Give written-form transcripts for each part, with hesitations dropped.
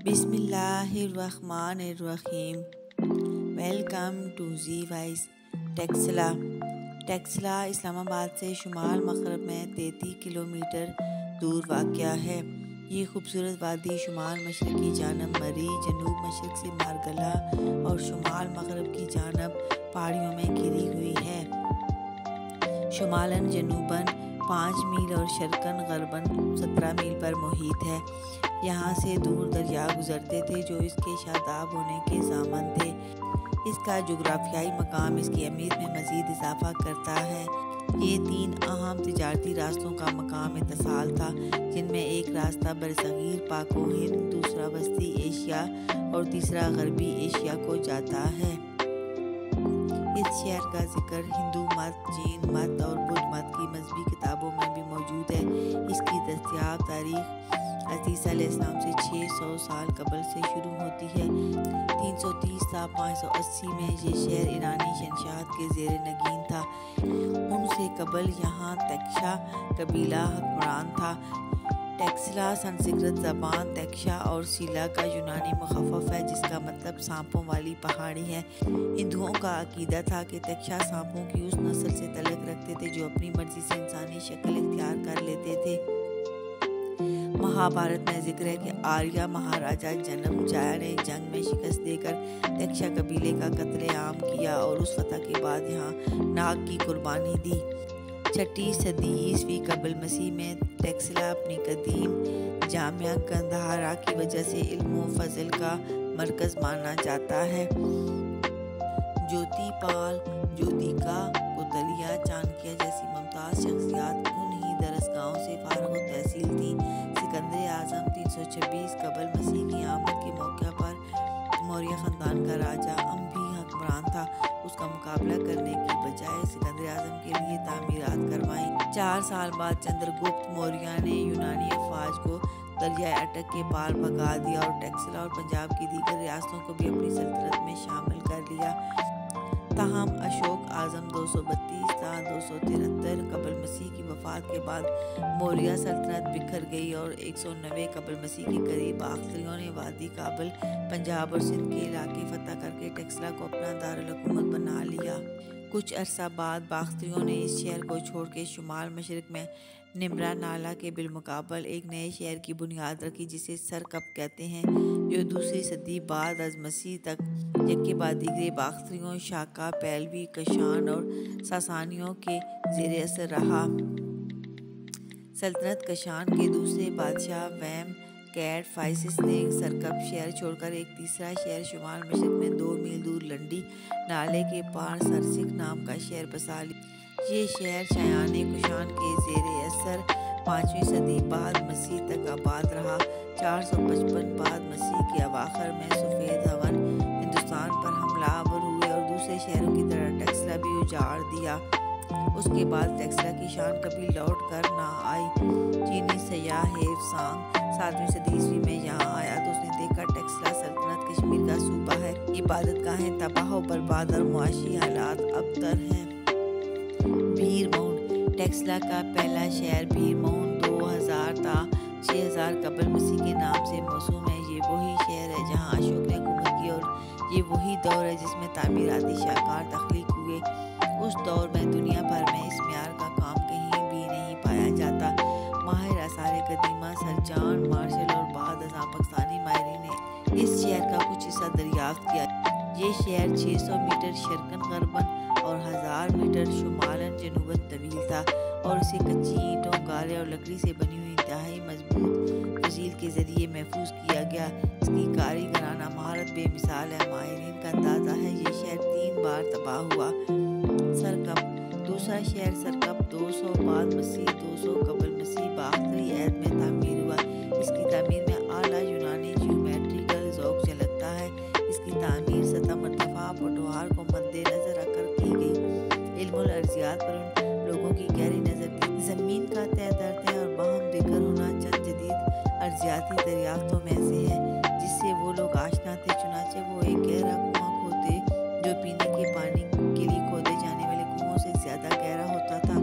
बिस्मिल्लाहिर्रहमानिर्रहीम। Welcome to G voice. Taxila Islamabad से शुमाल मगरब में 33 किलोमीटर दूर वाक़या है। ये खूबसूरत वादी शुमाल मशरक़ की जानब मरी, जनूब मशरक़ से मारगला और शुमाल मगरब की जानब पहाड़ियों में घिरी हुई है। शुमालन जनूबन 5 मील और शर्क़न गरबन 17 मील पर मुहित है। यहाँ से दूर दरिया गुजरते थे जो इसके शादाब होने के ज़ामन थे। इसका जोग्राफियाई मकाम इसकी अहमियत में मज़ीद इजाफ़ा करता है। ये 3 अहम तिजारती रास्तों का मकाम इत्तिसाल था, जिनमें एक रास्ता बरसगीर पाको हिंद, दूसरा वस्ती एशिया और तीसरा गरबी एशिया को जाता है। इस शहर का जिक्र हिंदू मत, जैन मत और बुद्ध मत की मजहबी किताबों में भी मौजूद है। इसकी दस्तयाब तारीख अज़ीज़ अलैहिस्सलाम से 600 साल कबल से शुरू होती है। 330 ता 580 में ये शहर ईरानी शहंशाह के ज़ेर नगीन था। उनसे कबल यहाँ तक्षा कबीला हुक्मरान था। टेक्सला संस्कृत ज़बान तक्षा और सीला का यूनानी मुख़फ़्फ़फ़ है, जिसका मतलब सांपों वाली पहाड़ी है। हिंदुओं का अकीदा था कि तक्षा सांपों की उस नस्ल से तल्लुक़ रखते थे जो अपनी मर्ज़ी से इंसानी शक्ल इख्तियार कर लेते थे। महाभारत में जिक्र है कि आर्या महाराजा जन्मजाया ने जंग में शिकस्त देकर तक्षा कबीले का कत्लेआम किया और उस फतह के बाद यहाँ नाग की कुर्बानी दी। 6ठी सदी ईस्वी कबल मसीह में टेक्सला अपनी कदीम जामिया कंधारा की वजह से इल्म व फज़ल का मरकज़ माना जाता है। ज्योतिपाल, ज्योतिका, कोतलिया, चाणक्य जैसी मुमताज़ शख्सियात उन्हीं दरसगाहों से फारग तहसील थी। सिकंदर आज़म 326 कबल मसीह की आमद के मौके पर मौर्य ख़ानदान का राजा अम्भी हुक्मरान था। उसका मुकाबला करने की बजाय सिकंदर आज़म के लिए तामीरात करवाई। 4 साल बाद चंद्रगुप्त मौर्य ने यूनानी अफवाज को दरियाए अटक के पार भगा दिया और टेक्सला और पंजाब की दीगर रियासतों को भी अपनी सल्तनत में शामिल कर लिया। ताहम अशोक आज़म 232 ता 273 कबल मसीह की वफ़ात के बाद मौर्य सल्तनत बिखर गई और 190 कबल मसीह के करीब बाख्तरियों ने वादी काबल, पंजाब और सिंध के इलाके फतह करके टेक्सला को अपना दारुल हुकूमत बना लिया। कुछ अरसा बाद बाख्तरियों ने इस शहर को छोड़ के शुमाल मशरक़ में निम्रा नाला के बिलमुकाबल एक नए शहर की बुनियाद रखी, जिसे सरकप कहते हैं, जो 2री सदी बाद अज़ मसीह तक यके बाद दीगरे बाख्तरियों, शाका, पैलवी, कशान और सासानियों के ज़ेर असर रहा। सल्तनत कशान के दूसरे बादशाह वैम कैट फाइसिस ने सरकप शहर छोड़कर एक तीसरा शहर शुमाल मशरक़ में 2 मील दूर लंडी नाले के पार सरसिक नाम का शहर बसा लिया। ये शहर शायाने कुशान के ज़ेर असर 5वीं सदी बाद मसीह तक आबाद रहा। 455 बाद मसीह के अवाखिर में सफ़ेद हवन हिंदुस्तान पर हमलावर हुए और दूसरे शहरों की तरह टेक्सला भी उजाड़ दिया। उसके बाद टेक्सला की शान कभी लौट कर ना आई। चीनी सयाह हेवसांग 7वीं सदी ईस्वी में यहाँ आया तो उसने देखा टेक्सला सल्तनत कश्मीर का सूबा है। इबादत गाहें तबाह व बर्बाद और मुआशी हालात अबतर हैं। भीर माउंट टेक्सला का पहला शहर भीर माउंट 2000 ता 6000 कबल मसीह के नाम से मौसूम है। ये वही शहर है जहाँ अशोक ने हुकूमत की और ये वही दौर है जिसमें तामीराती शाहकार तख्लीक हुए। उस दौर में दुनिया भर में इस म्यार का काम कहीं भी नहीं पाया जाता। माहिर आसार कदीमा सर जॉन मार्शल और बाद पाकिस्तानी माहिरीन ने इस शहर का कुछ हिस्सा दरियाफ्त किया। ये शहर 600 मीटर शर्क़न गरबन और 1000 मीटर शुमालन जनूबन तवील था और इसे कच्ची ईंटों, गारे और लकड़ी से बनी हुई इंतहाई मजबूत फजील के ज़रिए महफूज किया गया। इसकी कारीगराना महारत बेमिसाल है। माहिरीन का अंदाज़ा है ये शहर 3 बार तबाह हुआ। सरकप दूसरा शहर सरकप 200 बाद मसीह 200 कबल मसीह बाख्तरी ऐद में तामीर हुआ। इसकी तामीर में आला यूनानी ज्योमेट्रिकल ज़ौक़ झलकता है। इसकी तामीर सतह मरतफ़ा पटवार को मद्देनज़र रखकर की गई। इल्मुल अर्ज़ियात पर उन लोगों की गहरी नज़र की ज़मीन का तय दर्द है और बाहम बिखर होना चंद जदीद अर्ज़ियाती दरियाफ्तों में से है जिससे वो लोग आशना थे। चुनाचे वो एक गहरा कुआं खोदे जो पीने के पानी के लिए खोदे जाने वाले कुओं से ज़्यादा गहरा होता था।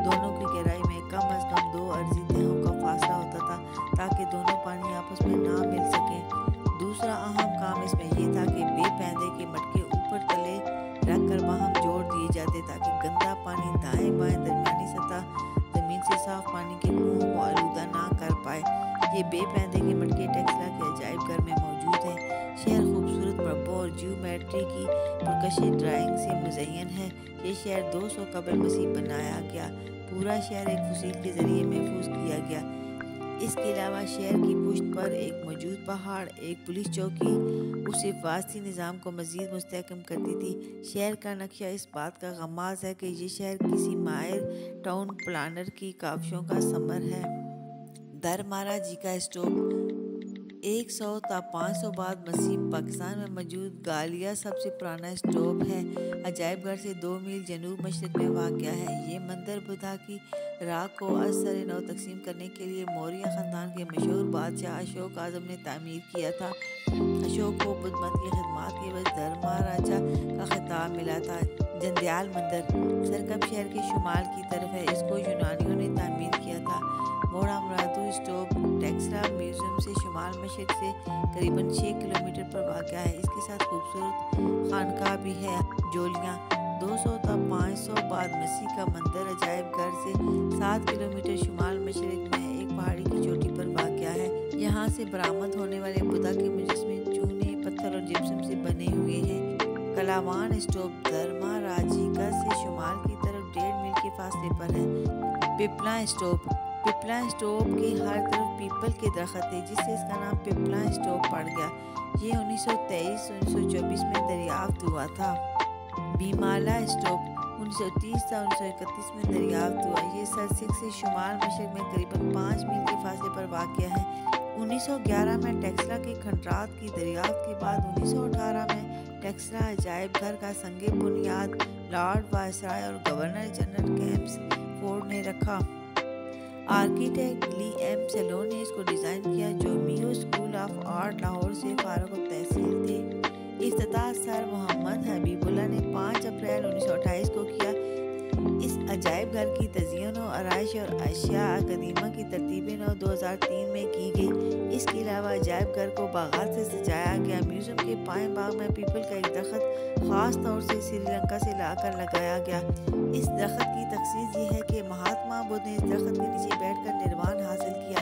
दोनों की गहराई में कम अज़ कम 2 अर्ज़ी तहों का फासला होता था ताकि दोनों पानी आपस में ना मिल सकें। ये बेपैंदे के मटके टेक्सला के अजायब घर में मौजूद हैं। शहर खूबसूरत मरबों और ज्योमेट्री की पुरकशिश ड्राइंग से मुज़य्यन है। ये शहर 200 कबल मसीह बनाया गया। पूरा शहर एक फसील के ज़रिए महफूज किया गया। इसके अलावा शहर की पुश्त पर एक मौजूद पहाड़, एक पुलिस चौकी उस हिफाजती निज़ाम को मज़ीद मुस्तहकम करती थी। शहर का नक्शा इस बात का गमाज़ है कि ये शहर किसी माहिर टाउन प्लानर की काविशों का समर है। दरमारा जी का स्टोव 100 ता 500 बाद मसीह पाकिस्तान में मौजूद गालिया सबसे पुराना स्टोव है। अजायब घर से 2 मील जनूब मशरक में वाक़या है। ये मंदिर बुधा की राख को असर नौ तकसीम करने के लिए मौर्य ख़ानदान के मशहूर बादशाह अशोक आज़म ने तामीर किया था। अशोक को बुद्ध मत की खिदमत के वजह धर्माराजा का खिताब मिला था। जंदयाल मंदिर सरकप शहर के शुमाल की तरफ है। इसको यूनानियों ने तामीर किया था। मोड़ा मुरादू स्टोव टेक्सला म्यूज़ियम से शुमाल मशरक से करीबन 6 किलोमीटर पर वाक़या है। इसके साथ खूबसूरत खानका भी है। जोलियाँ 200 ता 500 बाद मसीह का मंदिर अजायब घर से 7 किलोमीटर शुमाल मशरक में एक पहाड़ी की चोटी पर वाक़या है। यहाँ से बरामद होने वाले बुद्धा के मुजस्समे चूने, पत्थर और जिप्सम से बने हुए हैं। कलावान स्टोव धर्मा राजिका से शुमाल की तरफ 1.5 मील के फासले पर है। पिपला स्टोव के हर तरफ पीपल के दरख्त थे, जिससे इसका नाम पिपला स्टोव पड़ गया। ये 1923-1924 में दरियाफ्त हुआ था। बीमाला स्टोव 1930 से 1931 में दरियाफ्त हुआ। ये सरसिक से शुमाल मशरक में करीबन 5 मील के फासले पर वाक़या है। 1911 में टेक्सला के खंडरात की दरियाफ्त के बाद 1918 में टेक्सला अजायब घर का संगे बुनियाद लॉर्ड वायसराय और गवर्नर जनरल केम्स फोर्ड ने रखा। आर्किटेक्ट ली एम सेलोन ने इसको डिज़ाइन किया, जो मियो स्कूल ऑफ आर्ट लाहौर से फारुग तहसील थे। इफ्तिताह सर मोहम्मद हबीबुल्लाह ने 5 अप्रैल 1928 को किया। इस अजायब घर की तज़यीन और आराइश और अशिया कदीमा की तरतीबें 2003 में की गई। इसके अलावा अजायब घर को बागात से सजाया गया। म्यूज़ियम के पाएं बाग में पीपल का एक दरख्त ख़ास तौर से श्रीलंका से लाकर लगाया गया। इस दरख्त की तखसीस ये है कि महात्मा बुद्ध ने इस दरख्त के नीचे बैठकर निर्वाण हासिल किया।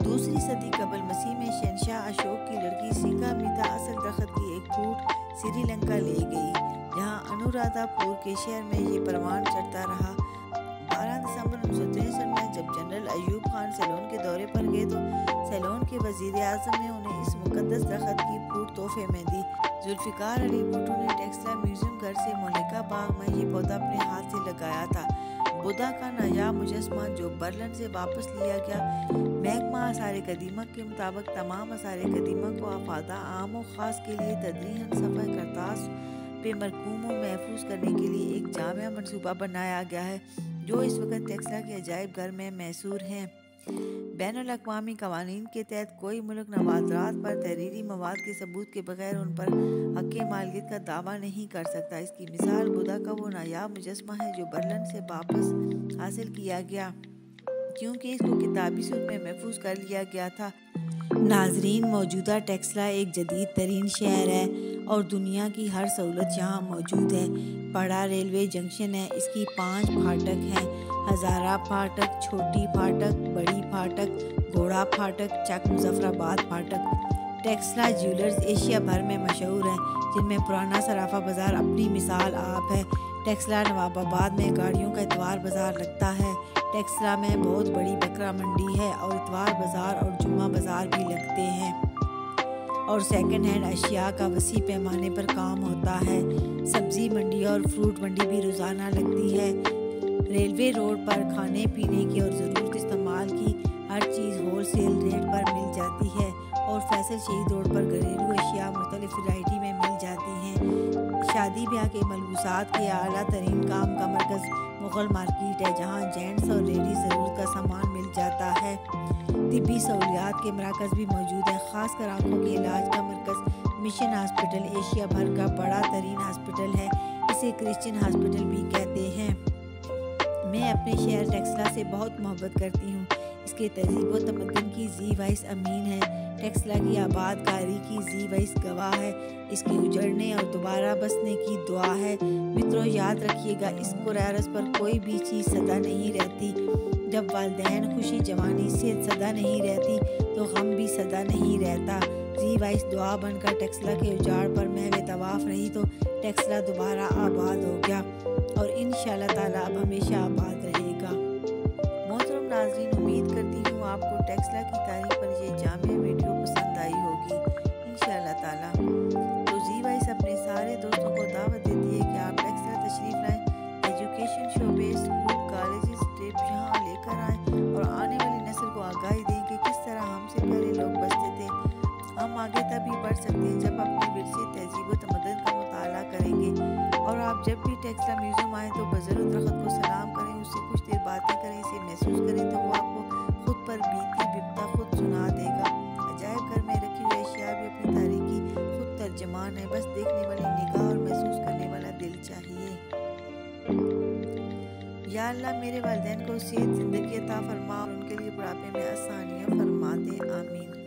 2री सदी कबल मसीह में शहंशाह अशोक की लड़की सीका मीता असल दरख्त की एक फूट श्रीलंका ले गई, जहाँ अनुराधापुर के शहर में ये परवान चढ़ता रहा। 12 दिसंबर 1963 में जब जनरल अयूब खान सेलोन के दौरे पर गए तो सेलोन के वजीर आज़म ने उन्हें इस मुकद्दस दरख्त की फूट तोहफे में दी। जुल्फ़िकार अली भुट्टो ने टेक्सला म्यूज़ियम घर से मलिका बाग में ये पौधा अपने हाथ से लगाया था। बुद्धा का नायाब मुजस्मा जो बर्लिन से वापस लिया गया। महकमा आसार कदीमा के मुताबिक तमाम आसार कदीमा को आफादा आम और ख़ास के लिए तदरीहन सफ़ा करतास पे मरकूम और महफूज करने के लिए एक जामिया मनसूबा बनाया गया है, जो इस वक्त टेक्सला के अजायब घर में मैसूर हैं। बैनुल-अक़वामी क़वानीन के तहत कोई मुल्क नवादरात पर तहरीरी मवाद के सबूत के बगैर उन पर हक़ मालिकियत का दावा नहीं कर सकता। इसकी मिसाल बुद्धा का वो नायाब मुजस्मा है जो बर्लिन से वापस हासिल किया गया, क्योंकि इसको किताबी सूरत में महफूज कर लिया गया था। नाजरीन, मौजूदा टेक्सला एक जदीद तरीन शहर है और दुनिया की हर सहूलत यहाँ मौजूद है। बड़ा रेलवे जंक्शन है। इसकी 5 फाटक हैं: हज़ारा फाटक, छोटी फाटक, बड़ी फाटक, घोड़ा फाटक, चक मुजफ्फराबाद फाटक। टेक्सला ज्वेलर्स एशिया भर में मशहूर हैं, जिनमें पुराना सराफा बाज़ार अपनी मिसाल आप है। टेक्सला नवाबाबाद में गाड़ियों का इतवार बाज़ार लगता है। टेक्सला में बहुत बड़ी बकरा मंडी है और इतवार बाज़ार और जुम्मा बाज़ार भी लगते हैं और सेकंड हैंड अशिया का वसी पैमाने पर काम होता है। सब्ज़ी मंडी और फ्रूट मंडी भी रोज़ाना लगती है। रेलवे रोड पर खाने पीने की और ज़रूरत इस्तेमाल की हर चीज़ होलसेल रेट पर मिल जाती है और फैसल शहीद रोड पर घरेलू अशिया मुख्तलिफ वैरायटी में मिल जाती हैं। शादी ब्याह के मलबूसात के आला तरीन काम का मरकज़ मुग़ल मार्केट है, जहाँ जेंट्स और लेडीज़ ज़रूरत का सामान मिल जाता है। तिब्बी सहूलियात के मराकज़ भी मौजूद हैं, ख़ासकर आँखों के इलाज का मरकज़ मिशन हॉस्पिटल एशिया भर का बड़ा तरीन हॉस्पिटल है। इसे क्रिश्चियन हॉस्पिटल भी कहते हैं। मैं अपने शहर टेक्सला से बहुत मोहब्बत करती हूँ। इसके तहज़ीब व तमद्दुन की जी वाइस अमीन है। टेक्सला की आबादकारी की जी वाइस गवाह है। इसके उजड़ने और दोबारा बसने की दुआ है। मित्रों, याद रखिएगा, इस कुरारस पर कोई भी चीज़ सदा नहीं रहती। जब वालिदैन खुशी जवानी से सदा नहीं रहती तो गम भी सदा नहीं रहता। जी वाइस दुआ बनकर टेक्सला के उजाड़ पर महवे तवाफ रही तो टेक्सला दोबारा आबाद हो गया और इंशाअल्लाह ताला अब हमेशा आबाद रहेगा। मोहतरम नाज़रीन, उम्मीद करती हूँ आपको टेक्सला की तारीख पर ये जामिया वीडियो पसंद आई होगी इंशाअल्लाह ताला। तो जी वाइस अपने सारे दोस्तों को दावत देती है कि आप टेक्सला तशरीफ़ लाएँ, एजुकेशन शोबे, स्कूल, कॉलेज ट्रिप यहाँ लेकर आएँ और आने वाली नस्ल को आगाही दें कि किस तरह हमसे पहले लोग बसते थे। हम आगे तभी बढ़ सकते हैं जब अपने विरसे, तहजीब व तमद्दुन का मुताला करेंगे। और आप जब भी टेक्सला म्यूज़ियम आएँ तो बज़रुग दरख्त को सलाम करें, उससे कुछ देर बातें करें, इसे महसूस करें तो वो आपको खुद पर बीती बिपता खुद सुना देगा। अजायब घर में रखी हुई अशिया भी अपनी तारीखी खुद तर्जमान है, बस देखने वाली निगाह और महसूस करने वाला दिल चाहिए। या अल्लाह मेरे वालिदैन को सेहत ज़िंदगी अता फरमा और उनके लिए बुढ़ापे में आसानियाँ फरमा दे। आमीन।